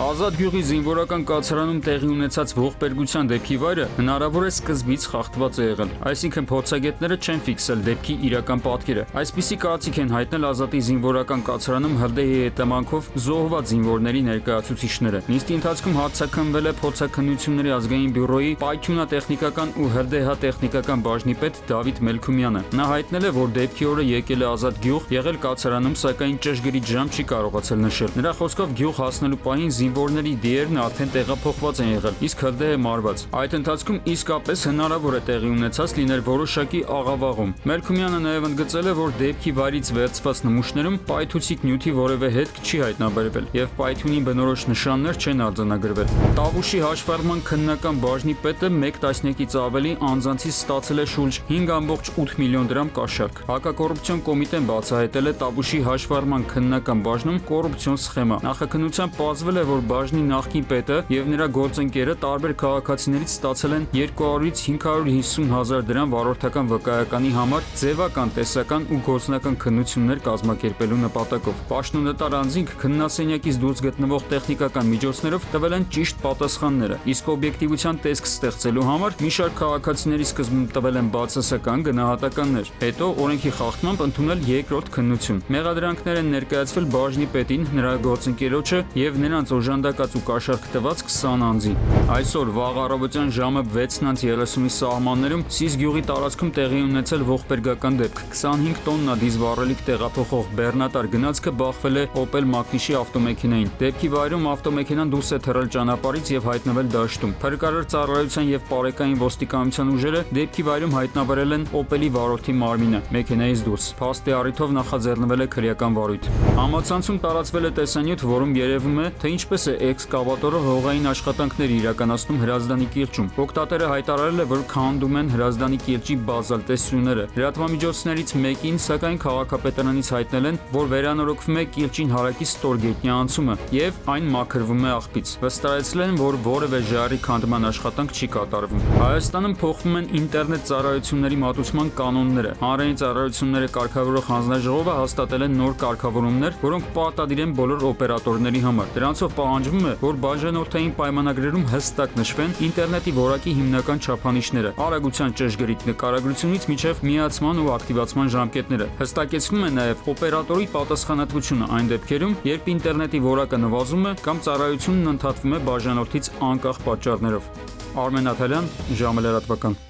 Ազատ գյուղի զինվորական կացարանում տեղի ունեցած ողբերգության դեպքի վայրը հնարավոր է սկզբից խախտված է եղել, այսինքն փորձագետները չեն ֆիքսել դեպքի իրական պատկերը։ Այսպիսի կարծիք են հայտնել Ազատի զինվորական կացարանում ՀԼԴ-ի հետևանքով զոհված զինվորների ներկայացուցիչները։ Նիստի ընթացքում հարցաքննվել է փորձաքննությունների ազգային բյուրոյի պայթյունատեխնիկական ու ՀԼԴՀ տեխնիկական բաժնի պետ Դավիթ Մելքումյանը։ Նա հայտնել է, որ դեպքի օրը եկել է Ազատ գյուղ, եղել կացարանում, սակայն ճշգրիտ ժամ չի կարողացել նշել։ Նրա խոսքով գյուղ հասնելու պահին զինվորների դիերն արդեն տեղափոխված են եղել, իսկ ՀԼԴ-ը մարված։ Այդ ընթացքում իսկապես հնարավոր է տեղի ունեցած լինել որոշակի աղավաղում։ Մելքումյանը նաև ընդգծել է, որ դեպքի վայրից վերցված նմուշներում պայթուցիկ նյութի որևէ հետք չի հայտնաբերվել եւ պայթյունի բնորոշ նշաններ չեն արձանագրվել։ Տավուշի հաշվառման քննական բաժնի պետը 1 տասնյակից ավելի անձանցից ստացել է շուրջ 5.8 միլիոն դրամ կաշառք։ Հակակոռուպցիոն կոմիտեն բացահայտել է Տավուշի հաշվառման քննական բաժնում կոռուպցիոն սխեմա։ Նախաքննությամբ պարզվել է, որ բաժնի նախկին պետը եւ նրա գործընկերը տարբեր քաղաքացիներից ստացել են 200-ից 550 հազար դրամ վարորդական վկայականի համար ձևական, տեսական ու գործնական քննություններ կազմակերպելու նպատակով։ Պաշտոնատար անձինք քննասենյակից դուրս գտնվող տեխնիկական միջոցներով տվել են ճիշտ պատասխանները, իսկ օբյեկտիվության տեսք ստեղծելու համար մի շարք քաղաքացիների սկզբում տվել են բացասական գնահատականներ, հետո օրենքի խախտմամբ ընդունել երկրորդ քննություն։ Մեղադրանքներ են ներկայացվել բաժնի պետին, նրա գործընկերոջը եւ նրանց օժանդակած ու կաշառք տված 20 անձի։ Այսօր վաղ առավոտյան ժամը 6:30-ի սահմաններում Սիս գյուղի տարածքում տեղի ունեցել ողբերգական դեպք։ 25 տոննա դիզվառելիք տեղափոխող բեռնատար գնացքը բախվել է Opel Magnish-ի ավտոմեքենային։ Դեպքի վայրում ավտոմեքենան դուրս է թռել ճանապարհից եւ հայտնվել դաշտում։ Փրկարար ծառայության եւ պարեկային ոստիկանության ուժերը դեպքի վայրում հայտնաբերել են Opel-ի վարորդի մարմինը մեքենայից դուրս։ Փաստի առիթով նախաձեռնվել է քրեական վարույթ։ Համացանցում տարածվել է տեսանյութ, որում երևում է, թե ինչպես է էքսկավատորը հողային աշխատանքներ իրականացնում Հրազդանի կիրճում։ Օգտատերը հայտարարել է, որ քանդում են Հրազդանի կիրճի բազալ տեսությունները։ Լրատվամիջոցներից մեկին, սակայն քաղաքապետարանից հայտնել են, որ վերանորոգվում է կիրճին հարակի ստորգետնյա անցումը եւ այն մաքրվում է աղբից։ Վստահեցրել են, որ որևէ ժայռի քանդման աշխատանք չի կատարվում։ Հայաստանում փոխվում են ինտերնետ ծառայությունների մատուցման կանոնները։ Հանրային ծառայությունները կարգավորող հանձնաժողովը հաստատել է նոր կարգավորումներ, որոնք պարտադիր են բոլոր օպերատորների համար։ Դրանցով պահանջվում է, որ բաժանորդային պայմանագրերում հստակ նշվեն ինտերնետի որակի հիմնական չափանիշները, արագության ճշգրիտ նկարագրությունից մինչև միացման ու ակտիվացման ժամկետները։ Հստակեցվում է նաև օպերատորի պատասխանատվությունը այն դեպքերում, երբ ինտերնետի որակը նվազում է կամ ծառայությունն ընդհատվում է բաժանորդից անկախ պատճառներով։ Արմեն Աթալյան, ժամը լրատվական։